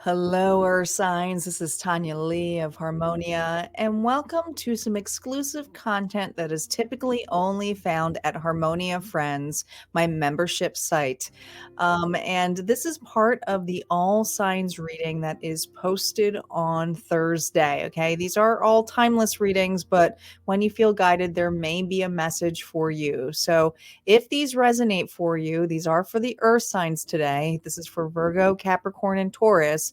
Hello, Earth Signs. This is Tanya Lee of Harmonia, and welcome to some exclusive content that is typically only found at Harmonia Friends, my membership site. And this is part of the All Signs reading that is posted on Thursday. Okay, these are all timeless readings, but when you feel guided, there may be a message for you. So if these resonate for you, these are for the Earth Signs today. This is for Virgo, Capricorn, and Taurus.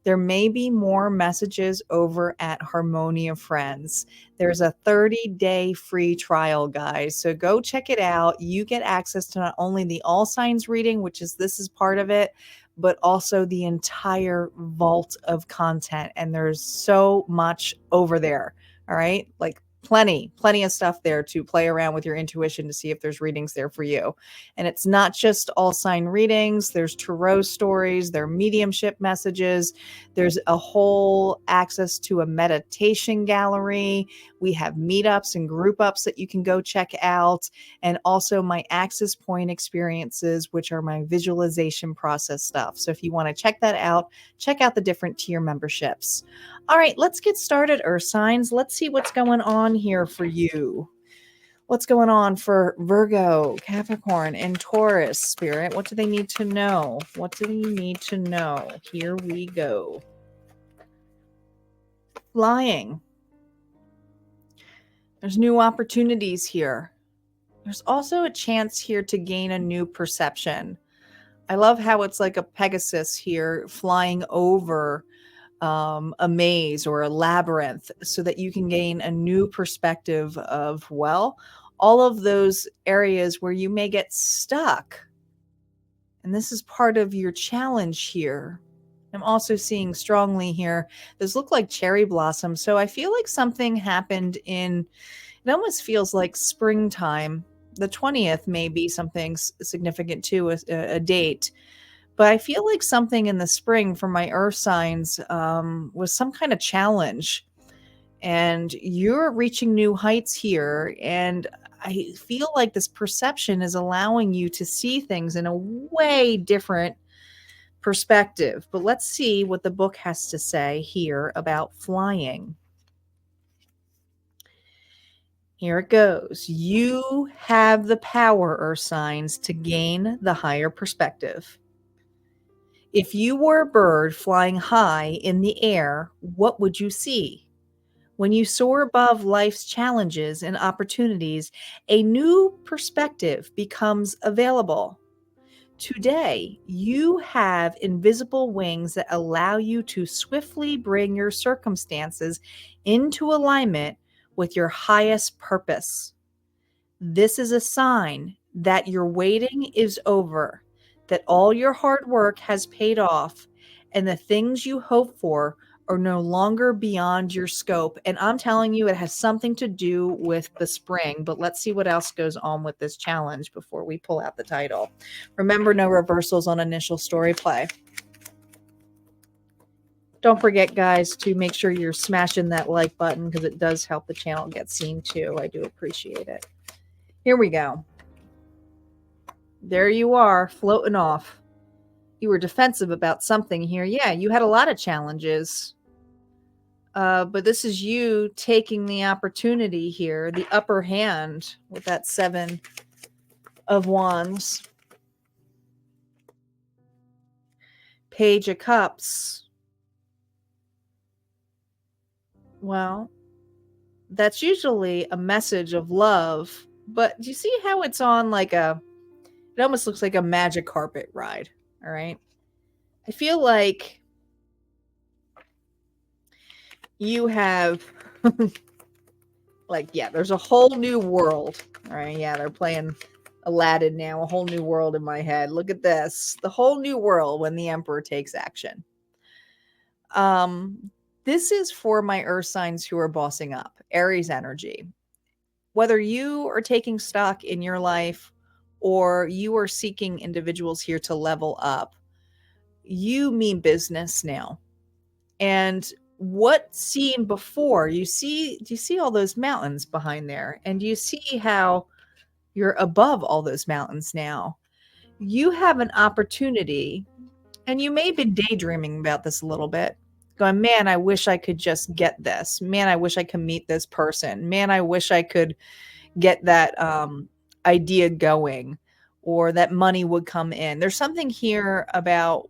There may be more messages over at Harmonia Friends. There's a 30-day free trial, guys. So go check it out. You get access to not only the All Signs reading, which is this is part of it, but also the entire vault of content. And there's so much over there. All right. Like plenty of stuff there to play around with your intuition to see if there's readings there for you. And it's not just all sign readings. There's tarot stories, there are mediumship messages. There's a whole access to a meditation gallery. We have meetups and group ups that you can go check out. And also my access point experiences, which are my visualization process stuff. So if you want to check that out, check out the different tier memberships. All right, let's get started, Earth Signs. Let's see what's going on here for you. What's going on for Virgo, Capricorn, and Taurus, Spirit? What do they need to know? What do they need to know? Here we go. Flying. There's new opportunities here. There's also a chance here to gain a new perception. I love how it's like a Pegasus here flying over a maze or a labyrinth so that you can gain a new perspective of, well, all of those areas where you may get stuck. And this is part of your challenge here. I'm also seeing strongly here, those look like cherry blossoms. So I feel like something happened it almost feels like springtime. The 20th may be something significant too, a date. But I feel like something in the spring for my Earth Signs was some kind of challenge. And you're reaching new heights here. And I feel like this perception is allowing you to see things in a way different perspective. But let's see what the book has to say here about flying. Here it goes. You have the power, Earth Signs, to gain the higher perspective. If you were a bird flying high in the air, what would you see? When you soar above life's challenges and opportunities, a new perspective becomes available. Today, you have invisible wings that allow you to swiftly bring your circumstances into alignment with your highest purpose. This is a sign that your waiting is over, that all your hard work has paid off, and the things you hope for are no longer beyond your scope. And I'm telling you, it has something to do with the spring. But let's see what else goes on with this challenge before we pull out the title. Remember, no reversals on initial story play. Don't forget, guys, to make sure you're smashing that like button because it does help the channel get seen too. I do appreciate it. Here we go. There you are, floating off. You were defensive about something here. Yeah, you had a lot of challenges. But this is you taking the opportunity here, the upper hand with that 7 of Wands. Page of Cups. Well, that's usually a message of love. But do you see how it's on like it almost looks like a magic carpet ride. All right. I feel like you have there's a whole new world. All right. Yeah. They're playing Aladdin now, a whole new world in my head. Look at this. The whole new world when the Emperor takes action. This is for my Earth signs who are bossing up. Aries energy. whether you are taking stock in your life or you are seeking individuals here to level up, you mean business now. And what seen before, do you see all those mountains behind there? And do you see how you're above all those mountains now? You have an opportunity, and you may have been daydreaming about this a little bit, going, man, I wish I could just get this. Man, I wish I could meet this person. Man, I wish I could get that idea going, or that money would come in. There's something here about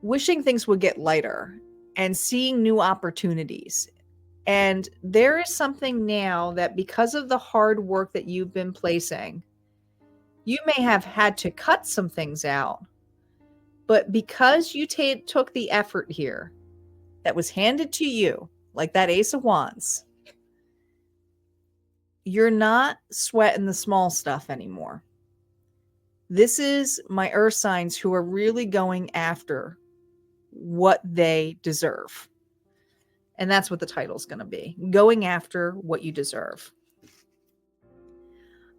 wishing things would get lighter and seeing new opportunities. And there is something now that, because of the hard work that you've been placing, you may have had to cut some things out. But because you took the effort here that was handed to you, like that Ace of Wands, you're not sweating the small stuff anymore. This is my earth signs who are really going after what they deserve. And that's what the title's going to be. Going after what you deserve.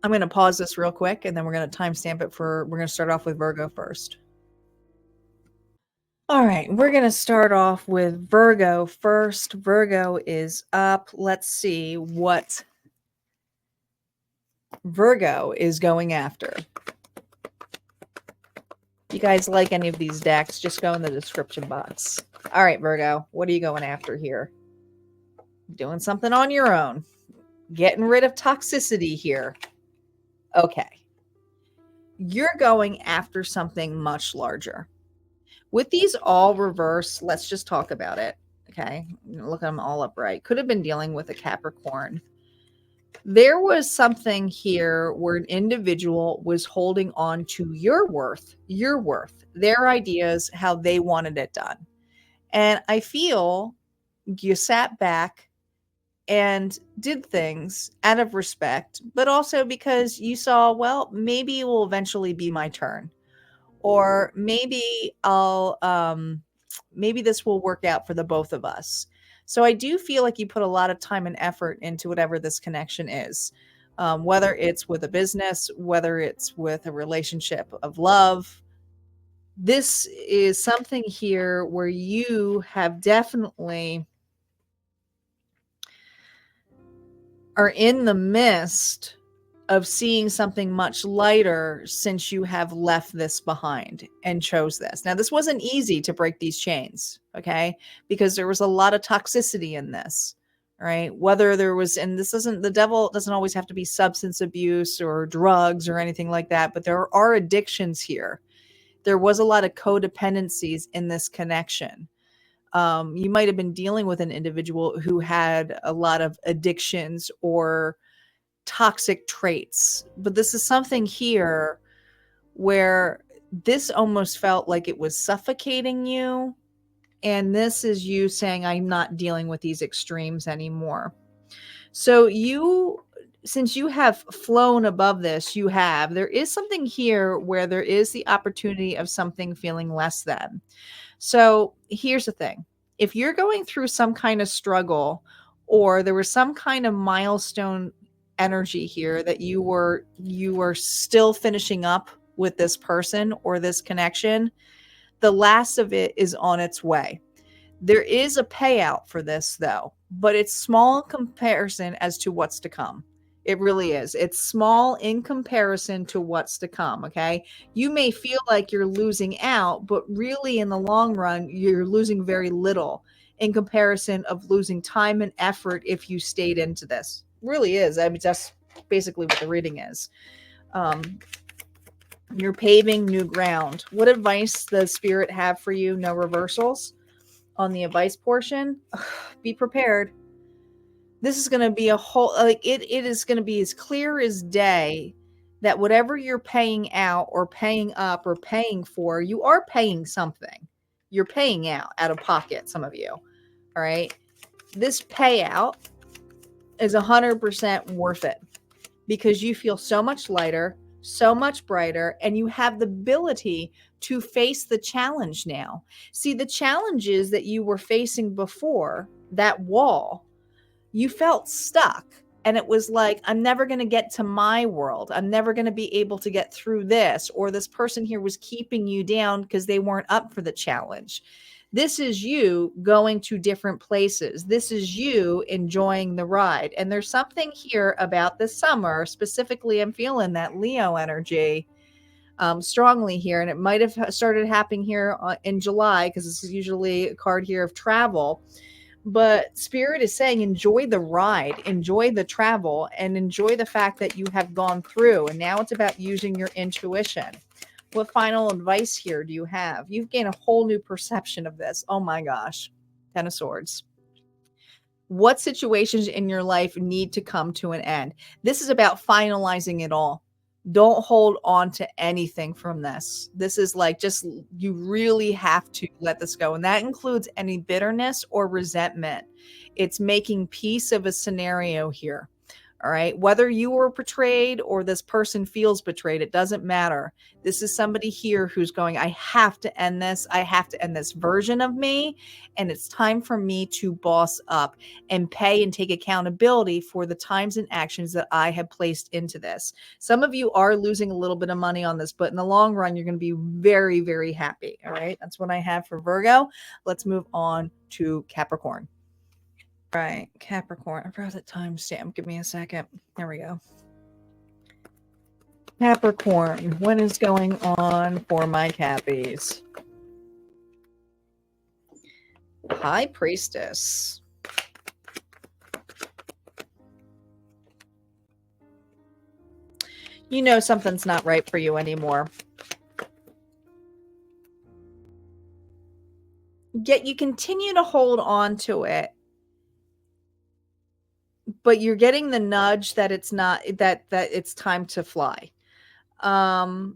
I'm going to pause this real quick, and then we're going to timestamp it we're going to start off with Virgo first. All right, we're going to start off with Virgo first. Virgo is up. Let's see what Virgo is going after. If you guys like any of these decks, just go in the description box. All right, Virgo, what are you going after here? Doing something on your own. Getting rid of toxicity here. Okay. You're going after something much larger. With these all reversed, let's just talk about it. Okay. Look at them all upright. Could have been dealing with a Capricorn. There was something here where an individual was holding on to your worth, their ideas, how they wanted it done. And I feel you sat back and did things out of respect, but also because you saw, well, maybe it will eventually be my turn, or maybe maybe this will work out for the both of us. So I do feel like you put a lot of time and effort into whatever this connection is, whether it's with a business, whether it's with a relationship of love. This is something here where you have definitely are in the midst of seeing something much lighter since you have left this behind and chose this. Now, this wasn't easy to break these chains, okay? Because there was a lot of toxicity in this, right? Whether there was, and this isn't, the devil doesn't always have to be substance abuse or drugs or anything like that, but there are addictions here. There was a lot of codependencies in this connection. You might have been dealing with an individual who had a lot of addictions or toxic traits, but this is something here where this almost felt like it was suffocating you, and this is you saying, I'm not dealing with these extremes anymore. So you, since you have flown above this, there is something here where there is the opportunity of something feeling less than. So here's the thing. If you're going through some kind of struggle, or there was some kind of milestone energy here that you were still finishing up with this person or this connection, the last of it is on its way. There is a payout for this though, but it's small in comparison as to what's to come. It really is. It's small in comparison to what's to come. Okay. You may feel like you're losing out, but really in the long run, you're losing very little in comparison of losing time and effort if you stayed into this. Really is. I mean, that's basically what the reading is. You're paving new ground. What advice does Spirit have for you? No reversals on the advice portion. Be prepared. This is going to be a whole, like it is going to be as clear as day that whatever you're paying out or paying up or paying for, you are paying something. You're paying out of pocket, some of you. All right. This payout is 100% worth it because you feel so much lighter, so much brighter, and you have the ability to face the challenge now. See, the challenges that you were facing before, that wall, You felt stuck. And it was like, I'm never going to get to my world. I'm never going to be able to get through this. Or this person here was keeping you down because they weren't up for the challenge. This is you going to different places. This is you enjoying the ride. And there's something here about this summer, specifically, I'm feeling that Leo energy strongly here. And it might have started happening here in July, because this is usually a card here of travel. But Spirit is saying, enjoy the ride, enjoy the travel, and enjoy the fact that you have gone through. And now it's about using your intuition. What final advice here do you have? You've gained a whole new perception of this. Oh my gosh. 10 of Swords. What situations in your life need to come to an end? This is about finalizing it all. Don't hold on to anything from this. This is like, just, you really have to let this go. And that includes any bitterness or resentment. It's making peace of a scenario here. All right. Whether you were betrayed or this person feels betrayed, it doesn't matter. This is somebody here who's going, I have to end this. I have to end this version of me. And it's time for me to boss up and pay and take accountability for the times and actions that I have placed into this. Some of you are losing a little bit of money on this, but in the long run, you're going to be very, very happy. All right. That's what I have for Virgo. Let's move on to Capricorn. Right, Capricorn. I forgot the timestamp. Give me a second. There we go. Capricorn, what is going on for my Cappies? High Priestess. You know something's not right for you anymore. Yet you continue to hold on to it. But you're getting the nudge that it's not, that it's time to fly. Some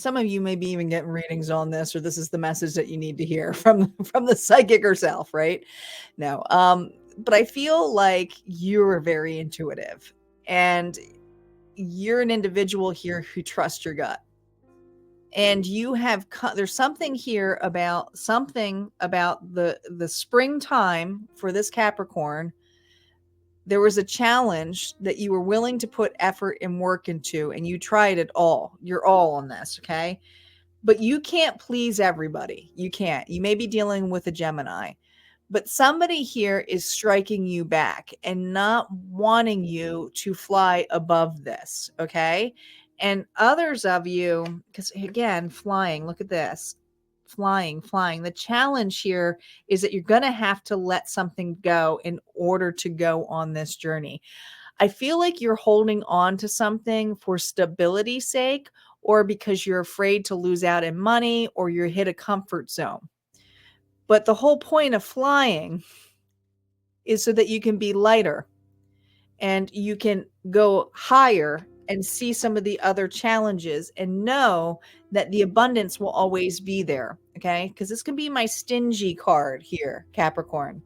of you may be even getting readings on this, or this is the message that you need to hear from the psychic herself, right? No. But I feel like you're very intuitive, and you're an individual here who trusts your gut. And you have, there's something here about the springtime for this Capricorn. There was a challenge that you were willing to put effort and work into, and you tried it all. You're all on this, okay? But you can't please everybody. You can't. You may be dealing with a Gemini, but somebody here is striking you back and not wanting you to fly above this, okay? And others of you, because again, flying, look at this. Flying. The challenge here is that you're going to have to let something go in order to go on this journey. I feel like you're holding on to something for stability's sake, or because you're afraid to lose out in money, or you're hit a comfort zone. But the whole point of flying is so that you can be lighter and you can go higher and see some of the other challenges and know that the abundance will always be there. Okay. Because this can be my stingy card here, Capricorn.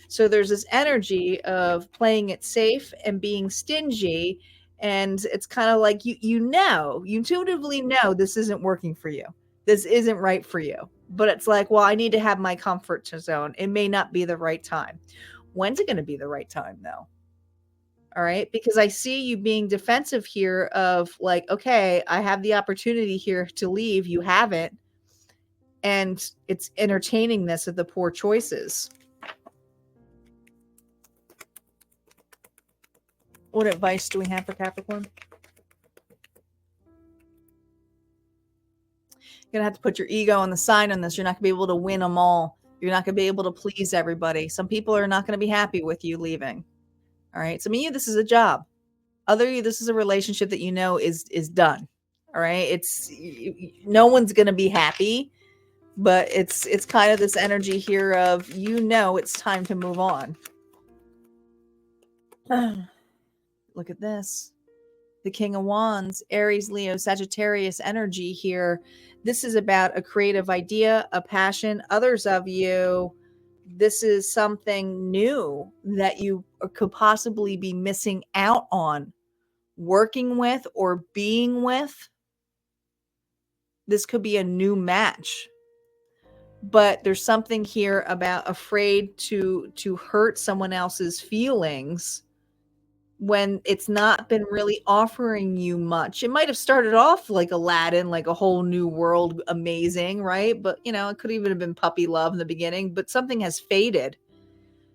So there's this energy of playing it safe and being stingy. And it's kind of like, you intuitively know this isn't working for you. This isn't right for you. But it's like, well, I need to have my comfort zone. It may not be the right time. When's it going to be the right time, though? All right. Because I see you being defensive here of like, okay, I have the opportunity here to leave. You haven't. And it's entertaining this of the poor choices. What advice do we have for Capricorn? You're going to have to put your ego on the side on this. You're not going to be able to win them all. You're not going to be able to please everybody. Some people are not going to be happy with you leaving. All right. Some of you, this is a job. Other you, this is a relationship that you know is done. All right. It's no one's going to be happy, but it's kind of this energy here of, it's time to move on. Look at this. The King of Wands, Aries, Leo, Sagittarius energy here. This is about a creative idea, a passion. Others of you, this is something new that you could possibly be missing out on working with or being with. This could be a new match. but there's something here about afraid to hurt someone else's feelings when it's not been really offering you much. It might have started off like Aladdin, like a whole new world, amazing, right? But it could even have been puppy love in the beginning, but something has faded.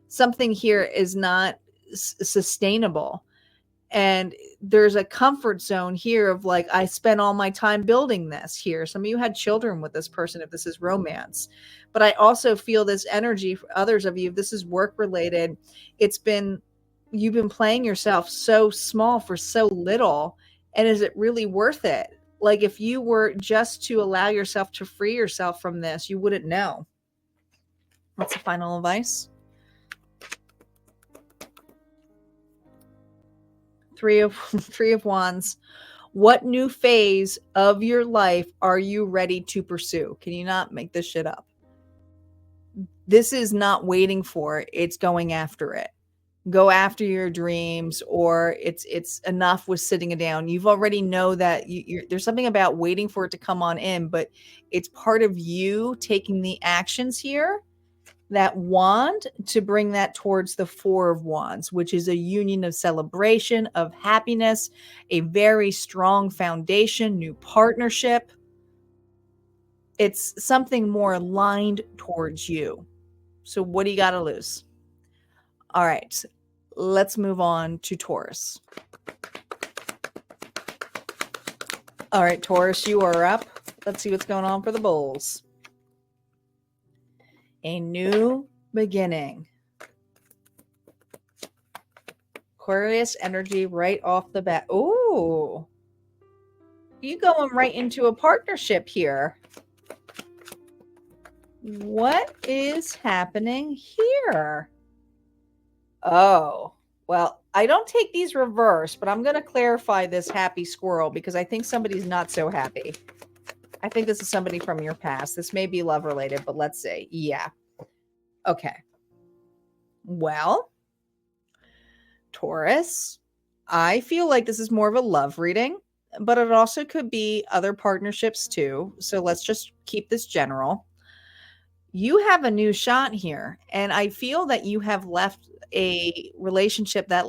Something here is not sustainable. And there's a comfort zone here of like, I spent all my time building this here. Some of you had children with this person if this is romance. But I also feel this energy for others of you, if this is work related, you've been playing yourself so small for so little. And is it really worth it? Like if you were just to allow yourself to free yourself from this, you wouldn't know. What's the final advice? Three of Wands. What new phase of your life are you ready to pursue? Can you not make this shit up? This is not waiting for it. It's going after it. Go after your dreams, or it's enough with sitting it down. You've already know that there's something about waiting for it to come on in, but it's part of you taking the actions here, that wand, to bring that towards the Four of Wands, which is a union of celebration, of happiness, a very strong foundation, new partnership. It's something more aligned towards you. So what do you got to lose? All right, let's move on to Taurus. All right, Taurus, you are up. Let's see what's going on for the bulls. A new beginning. Aquarius energy right off the bat. Ooh. You going right into a partnership here. What is happening here? Oh, well, I don't take these reverse, but I'm going to clarify this happy squirrel because I think somebody's not so happy. I think this is somebody from your past. This may be love related, but let's see. Yeah. Okay. Well, Taurus, I feel like this is more of a love reading, but it also could be other partnerships too. So let's just keep this general. You have a new shot here, and I feel that you have left a relationship that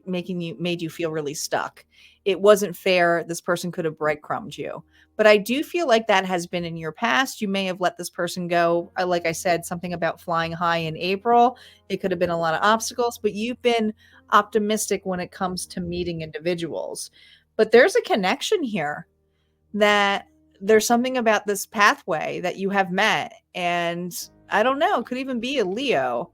made you feel really stuck. It wasn't fair. This person could have breadcrumbed you. But I do feel like that has been in your past. You may have let this person go. Like I said, something about flying high in April. It could have been a lot of obstacles, but you've been optimistic when it comes to meeting individuals. But there's a connection here that there's something about this pathway that you have met. And I don't know, it could even be a Leo.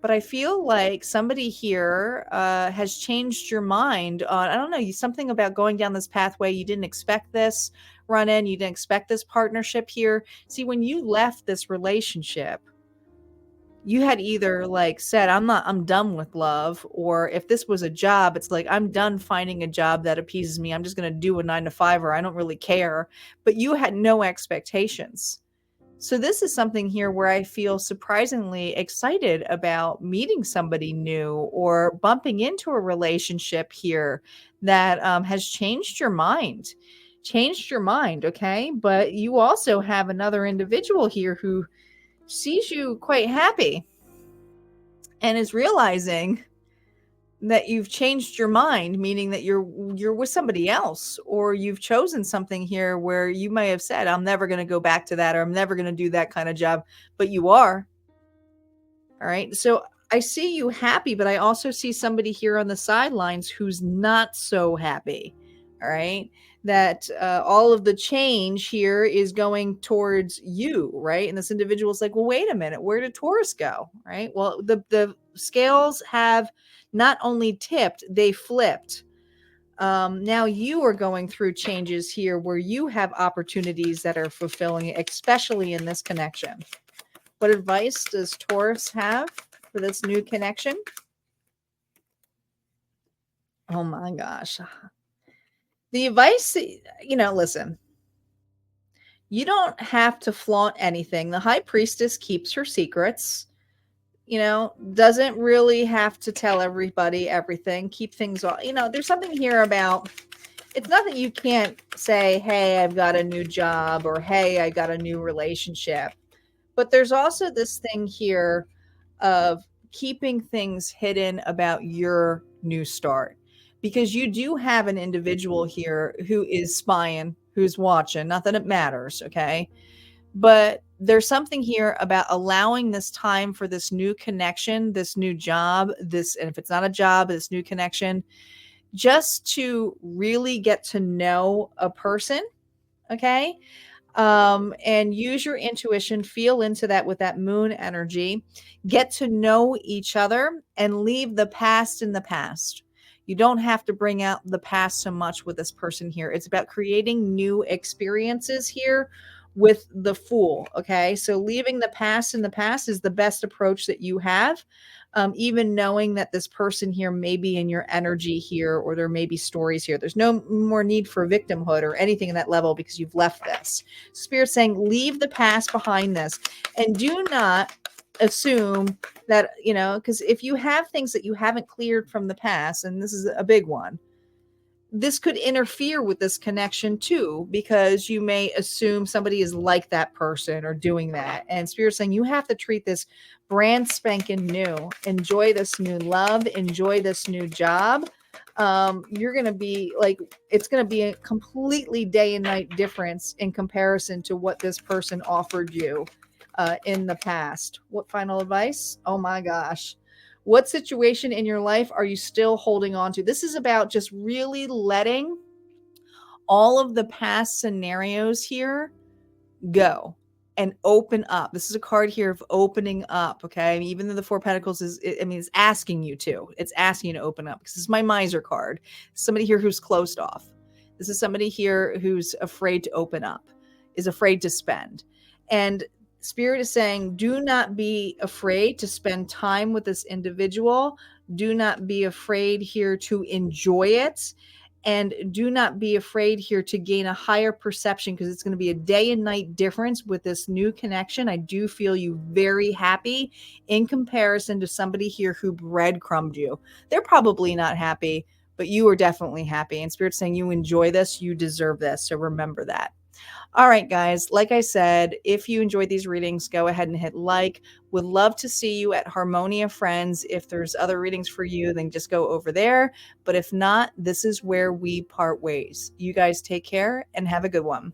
But I feel like somebody here has changed your mind on, I don't know, something about going down this pathway. You didn't expect this run in. You didn't expect this partnership here. See, when you left this relationship, you had either like said, I'm done with love. Or if this was a job, it's like, I'm done finding a job that appeases me. I'm just going to do a 9-to-5, or I don't really care. But you had no expectations. So this is something here where I feel surprisingly excited about meeting somebody new or bumping into a relationship here that has changed your mind. Okay? But you also have another individual here who sees you quite happy and is realizing that you've changed your mind, meaning that you're with somebody else, or you've chosen something here where you may have said, I'm never going to go back to that, or I'm never going to do that kind of job, but you are. All right. So I see you happy, but I also see somebody here on the sidelines who's not so happy. All right. That all of the change here is going towards you, right? And this individual is like, well, wait a minute, where did Taurus go? Right. Well, the scales have not only tipped, they flipped. Now you are going through changes here where you have opportunities that are fulfilling, especially in this connection. What advice does Taurus have for this new connection? Oh my gosh. The advice, listen, you don't have to flaunt anything. The high priestess keeps her secrets, doesn't really have to tell everybody everything, keep things all, there's something here about, it's not that you can't say, hey, I've got a new job, or hey, I got a new relationship, But there's also this thing here of keeping things hidden about your new start, because you do have an individual here who is spying, who's watching. Not that it matters, okay? But there's something here about allowing this time for this new connection, this new job, this, and if it's not a job, this new connection, just to really get to know a person, okay? And use your intuition, feel into that with that moon energy, get to know each other and leave the past in the past. You don't have to bring out the past so much with this person here. It's about creating new experiences here with the Fool. Okay. So leaving the past in the past is the best approach that you have. Even knowing that this person here may be in your energy here, or there may be stories here. There's no more need for victimhood or anything in that level because you've left this. Spirit saying, leave the past behind this and do not assume that, because if you have things that you haven't cleared from the past, and this is a big one, this could interfere with this connection too, because you may assume somebody is like that person or doing that. And Spirit saying you have to treat this brand spanking new. Enjoy this new love. Enjoy this new job. You're going to be like, it's going to be a completely day and night difference in comparison to what this person offered you in the past. What final advice? Oh my gosh. What situation in your life are you still holding on to? This is about just really letting all of the past scenarios here go and open up. This is a card here of opening up. Okay. Even though the Four of Pentacles it's asking you to. It's asking you to open up, because this is my miser card. Somebody here who's closed off. This is somebody here who's afraid to open up, is afraid to spend. And Spirit is saying, do not be afraid to spend time with this individual. Do not be afraid here to enjoy it. And do not be afraid here to gain a higher perception, because it's going to be a day and night difference with this new connection. I do feel you very happy in comparison to somebody here who breadcrumbed you. They're probably not happy, but you are definitely happy. And Spirit's saying you enjoy this, you deserve this. So remember that. All right, guys, like I said, if you enjoyed these readings, go ahead and hit like. Would love to see you at Harmonia Friends. If there's other readings for you, then just go over there. But if not, this is where we part ways. You guys take care and have a good one.